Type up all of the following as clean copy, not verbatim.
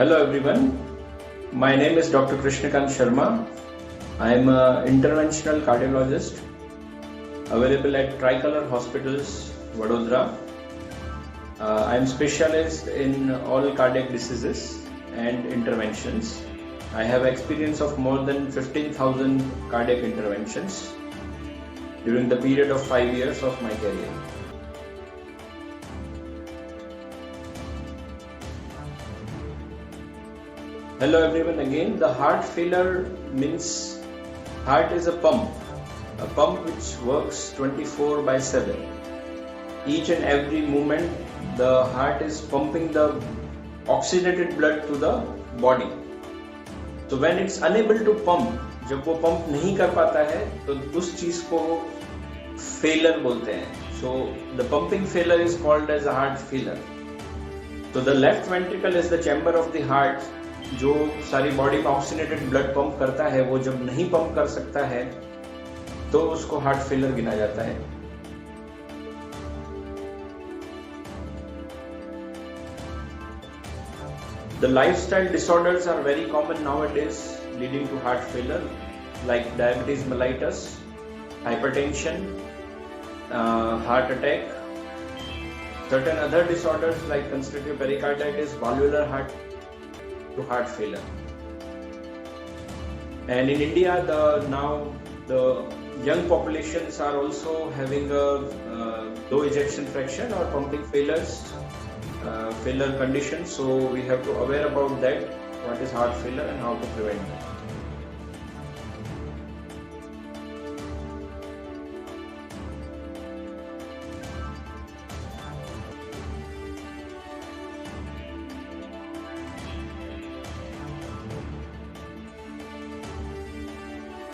Hello everyone, my name is Dr. Krishnakant Sharma. I am an interventional cardiologist available at Tricolor Hospitals, Vadodara. I am specialized in all cardiac diseases and interventions. I have experience of more than 15,000 cardiac interventions during the period of 5 years of my career. Hello everyone again. The heart failure means heart is a pump which works 24/7. Each and every moment the heart is pumping the oxygenated blood to the body. So when it's unable to pump, जब वो pump नहीं कर पाता है तो उस चीज को फेलर बोलते हैं. So the pumping failure is called as a heart failure. So the left ventricle is the chamber of the heart. जो सारी बॉडी में ऑक्सीजनेटेड ब्लड पंप करता है, वो जब नहीं पंप कर सकता है तो उसको हार्ट फेलियर गिना जाता है. The lifestyle disorders are very common nowadays leading to heart failure, like diabetes mellitus, hypertension, heart attack, certain other disorders like constrictive pericarditis, valvular heart to heart failure. And in India, the young populations are also having a low ejection fraction or pumping failure condition. So we have to aware about that, what is heart failure and how to prevent it.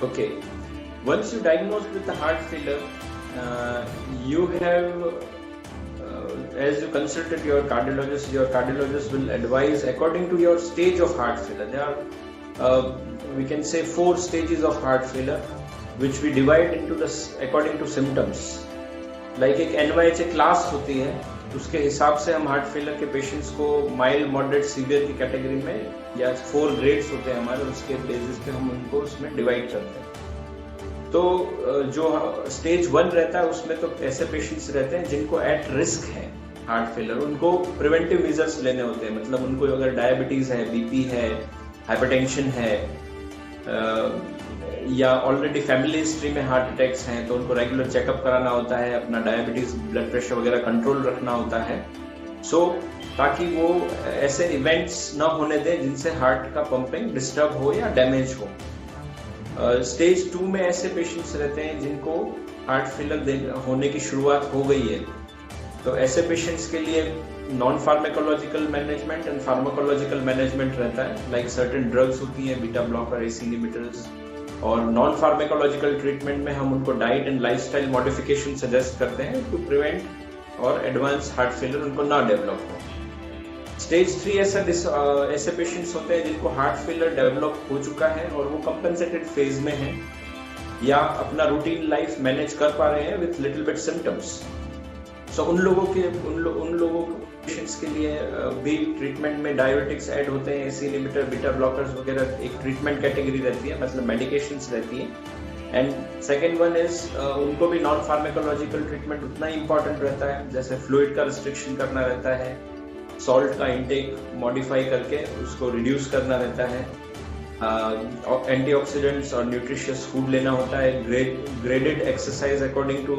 Okay, once you diagnosed with the heart failure, you have, as you consulted your cardiologist will advise according to your stage of heart failure. There are, we can say, 4 stages of heart failure, which we divide into according to symptoms. Like एक NYHA class होती है, उसके हिसाब से हम heart failure के patients को mild, moderate, severe की कैटेगरी में, या 4 ग्रेड्स होते हैं हमारे, उसके बेसिस पे हम उनको उसमें डिवाइड करते हैं. तो जो स्टेज 1 रहता है उसमें तो ऐसे पेशेंट्स रहते हैं जिनको एट रिस्क है हार्ट फेलियर. उनको प्रिवेंटिव मेजर्स लेने होते हैं. मतलब उनको अगर डायबिटीज है, बीपी है, हाइपरटेंशन है, या ऑलरेडी फैमिली हिस्ट्री में हार्ट अटैक्स हैं, तो उनको रेगुलर चेकअप कराना होता है, अपना डायबिटीज, ब्लड प्रेशर वगैरह कंट्रोल रखना होता है. सो ताकि वो ऐसे इवेंट्स ना होने दें जिनसे हार्ट का पंपिंग डिस्टर्ब हो या डैमेज हो. स्टेज 2 में ऐसे पेशेंट्स रहते हैं जिनको हार्ट फेलियर होने की शुरुआत हो गई है. तो ऐसे पेशेंट्स के लिए non pharmacological management and pharmacological management रहता है. लाइक सर्टेन ड्रग्स होती हैं, बीटा ब्लॉकर, एसी इनहिबिटर्स. और नॉन फार्माकोलॉजिकल ट्रीटमेंट में हम उनको diet and lifestyle modification suggest करते हैं टू प्रिवेंट और एडवांस हार्ट फेलियर उनको ना डेवलप हो. स्टेज 3 ऐसे पेशेंट्स होते हैं जिनको हार्ट फेलियर डेवलप हो चुका है और वो कंपेंसेटेड फेज में है, या अपना रूटीन लाइफ मैनेज कर पा रहे हैं विथ लिटिल बिट सिम्टम्स. सो उन लोगों पेशेंट्स के लिए भी ट्रीटमेंट में डायबिटिक्स ऐड होते हैं, एसी इनहिबिटर, बीटा ब्लॉकर्स वगैरह एक ट्रीटमेंट कैटेगरी रहती है, मतलब मेडिकेशंस रहती हैं. एंड सेकेंड वन इज उनको भी नॉन फार्माकोलॉजिकल ट्रीटमेंट उतना ही इंपॉर्टेंट रहता है, जैसे फ्लूइड का रिस्ट्रिक्शन करना रहता है, सॉल्ट का इंटेक मॉडिफाई करके उसको रिड्यूस करना रहता है, एंटीऑक्सीडेंट्स और न्यूट्रिशियस फूड लेना होता है, graded exercise according to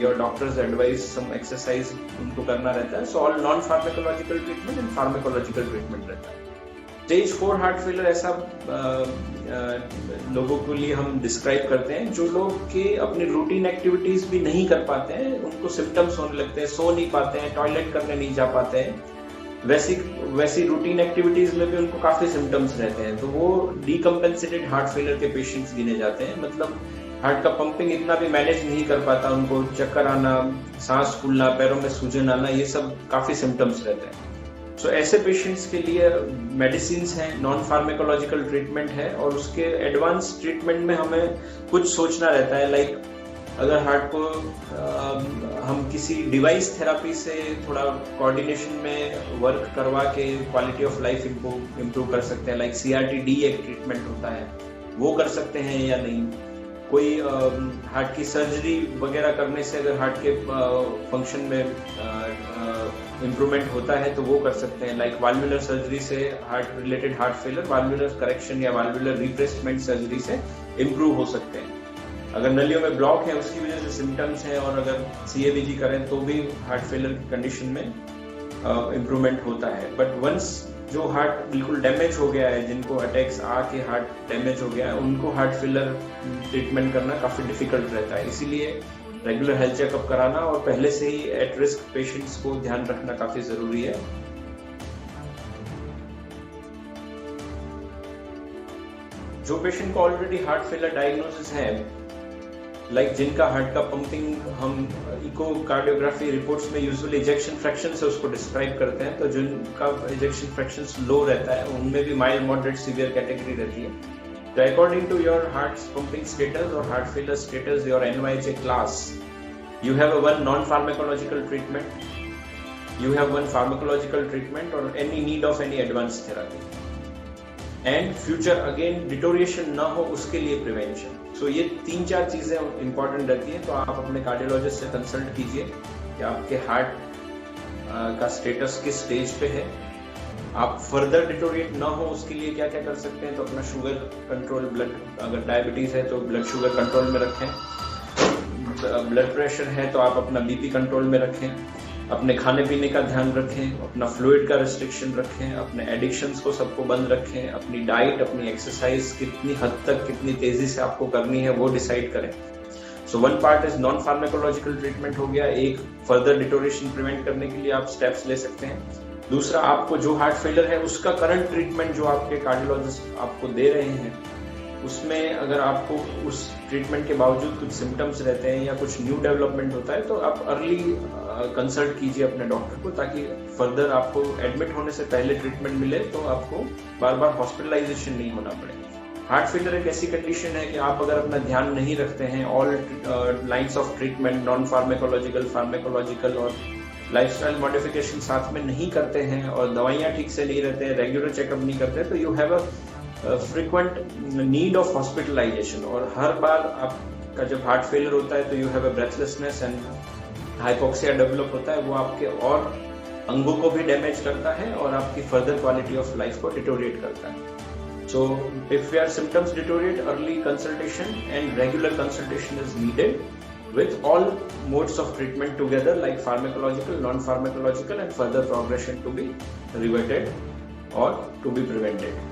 your doctor's advice, some exercise उनको करना रहता है. So all non pharmacological treatment and pharmacological treatment रहता है. स्टेज 4 हार्ट फेलियर ऐसा लोगों के लिए हम डिस्क्राइब करते हैं जो लोग के अपनी रूटीन एक्टिविटीज भी नहीं कर पाते हैं, उनको सिम्टम्स होने लगते हैं, सो नहीं पाते हैं, टॉयलेट करने नहीं जा पाते हैं, वैसी रूटीन एक्टिविटीज में भी उनको काफी सिम्टम्स रहते हैं. तो वो डीकम्पेंसेटेड हार्ट फेलियर के पेशेंट्स गिने जाते हैं. मतलब हार्ट का पंपिंग इतना भी मैनेज नहीं कर पाता, उनको चक्कर आना, सांस फूलना, पैरों में सूजन आना, ये सब काफी सिम्टम्स रहते हैं. सो ऐसे पेशेंट्स के लिए मेडिसिन्स हैं, नॉन फार्माकोलॉजिकल ट्रीटमेंट है, और उसके एडवांस ट्रीटमेंट में हमें कुछ सोचना रहता है. लाइक अगर हार्ट को हम किसी डिवाइस थेरापी से थोड़ा कोऑर्डिनेशन में वर्क करवा के क्वालिटी ऑफ लाइफ इम्प्रूव कर सकते हैं, लाइक CRT-D एक ट्रीटमेंट होता है, वो कर सकते हैं या नहीं। कोई हार्ट की सर्जरी वगैरह करने से अगर हार्ट के फंक्शन में इम्प्रूवमेंट होता है तो वो कर सकते हैं, लाइक वाल्वुलर सर्जरी से heart related heart failure, valvular correction या वाल्वुलर रिप्लेसमेंट सर्जरी से इम्प्रूव हो सकते हैं। अगर नलियों में ब्लॉक है उसकी वजह से सिम्टम्स हैं और अगर CABG करें तो भी हार्ट फेलियर की कंडीशन में इम्प्रूवमेंट होता है। बट वंस जो हार्ट बिल्कुल डैमेज हो गया है, जिनको अटैक्स आके हार्ट डैमेज हो गया है, उनको हार्ट फेलियर ट्रीटमेंट करना काफी डिफिकल्ट रहता है। इसीलिए रेगुलर हेल्थ चेकअप कराना और पहले से ही एट रिस्क पेशेंट्स को ध्यान रखना काफी जरूरी है। जो पेशेंट को ऑलरेडी हार्ट फेलियर डायग्नोसिस है, लाइक जिनका हार्ट का पंपिंग हम इकोकार्डियोग्राफी रिपोर्ट्स में यूजुअली इजेक्शन फ्रैक्शन से उसको डिस्क्राइब करते हैं, तो जिनका इजेक्शन फ्रैक्शन लो रहता है उनमें भी माइल्ड मॉडरेट सीवियर कैटेगरी रहती है। तो according to your heart pumping status और heart failure status, your NYHA class, you have a one non-pharmacological treatment, you have one pharmacological treatment or any need of any advanced therapy, and future again deterioration ना हो उसके लिए prevention। So ये 3-4 चीजें important रहती हैं। तो आप अपने कार्डियोलॉजिस्ट से कंसल्ट कीजिए कि आपके हार्ट का स्टेटस किस स्टेज पे है, आप फर्दर डिटोरिएट ना हो उसके लिए क्या क्या कर सकते हैं। तो अपना शुगर कंट्रोल, ब्लड, अगर डायबिटीज है तो ब्लड शुगर कंट्रोल में रखें, ब्लड प्रेशर है तो आप अपना BP कंट्रोल में रखें, अपने खाने पीने का ध्यान रखें, अपना फ्लूइड का रिस्ट्रिक्शन रखें, अपने एडिक्शंस को सबको बंद रखें, अपनी डाइट, अपनी एक्सरसाइज कितनी हद तक, कितनी तेजी से आपको करनी है वो डिसाइड करें। So one part is non pharmacological treatment हो गया, एक फर्दर डिटोरिएशन प्रिवेंट करने के लिए आप स्टेप्स ले सकते हैं। दूसरा, आपको जो हार्ट फेलियर है उसका करंट ट्रीटमेंट जो आपके कार्डियोलॉजिस्ट आपको दे रहे हैं, उसमें अगर आपको उस ट्रीटमेंट के बावजूद कुछ सिम्टम्स रहते हैं या कुछ न्यू डेवलपमेंट होता है तो आप अर्ली कंसल्ट कीजिए अपने डॉक्टर को, ताकि फर्दर आपको एडमिट होने से पहले ट्रीटमेंट मिले तो आपको बार बार हॉस्पिटलाइजेशन नहीं होना पड़े। हार्ट फेलियर एक ऐसी कंडीशन है कि आप अगर अपना ध्यान नहीं रखते हैं, all lines of treatment, non pharmacological, pharmacological और लाइफस्टाइल मॉडिफिकेशन साथ में नहीं करते हैं और दवाइयाँ ठीक से नहीं रहते हैं, रेगुलर चेकअप नहीं करते, तो you have a frequent need of hospitalisation. और हर बार आपका जब हार्ट फेलियर होता है तो you have a breathlessness and hypoxia develop होता है, वो आपके और अंगों को भी डैमेज करता है और आपकी फर्दर क्वालिटी ऑफ लाइफ को डिटोरिएट करता है। So if your symptoms deteriorate, early consultation and regular consultation is needed with all modes of treatment together, like pharmacological, non-pharmacological, and further progression to be reverted or to be prevented.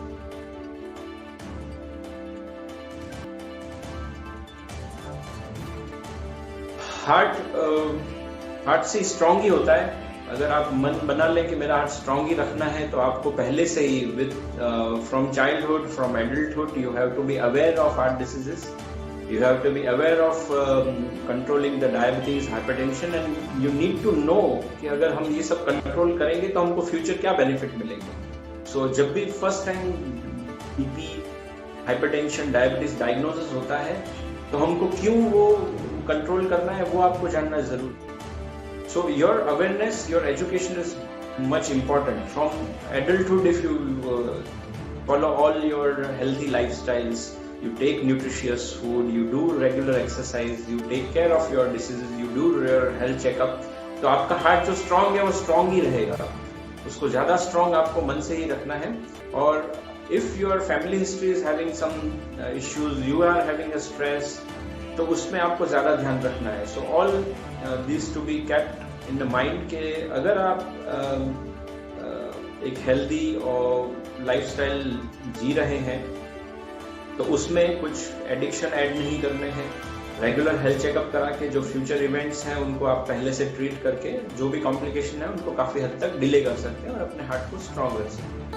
Heart से strong ही होता है। अगर आप मन बना लें कि मेरा हार्ट स्ट्रॉन्ग ही रखना है तो आपको पहले से ही with from childhood, from adulthood, you have to be aware of heart diseases, you have to be aware of controlling the diabetes, hypertension, and you need to know कि अगर हम ये सब कंट्रोल करेंगे तो हमको फ्यूचर क्या बेनिफिट मिलेंगे। सो जब भी first time BP, hypertension, diabetes diagnosis होता है तो हमको क्यों वो कंट्रोल करना है वो आपको जानना जरूर। So your awareness, your education is much important from adulthood. If you follow all your healthy lifestyles, you take nutritious food, you do regular exercise, you take care of your diseases, you do your health checkup, तो आपका heart जो strong है वो strong ही रहेगा। उसको ज्यादा strong आपको मन से ही रखना है। और if your family history is having some issues, you are having a stress, तो उसमें आपको ज्यादा ध्यान रखना है। So all these to be kept in the mind कि अगर आप एक हेल्दी और लाइफस्टाइल जी रहे हैं तो उसमें कुछ एडिक्शन ऐड नहीं करने हैं। रेगुलर हेल्थ चेकअप करा के जो फ्यूचर इवेंट्स हैं उनको आप पहले से ट्रीट करके जो भी कॉम्प्लिकेशन है उनको काफी हद तक डिले कर सकते हैं और अपने हार्ट को स्ट्रॉन्ग रख सकते हैं।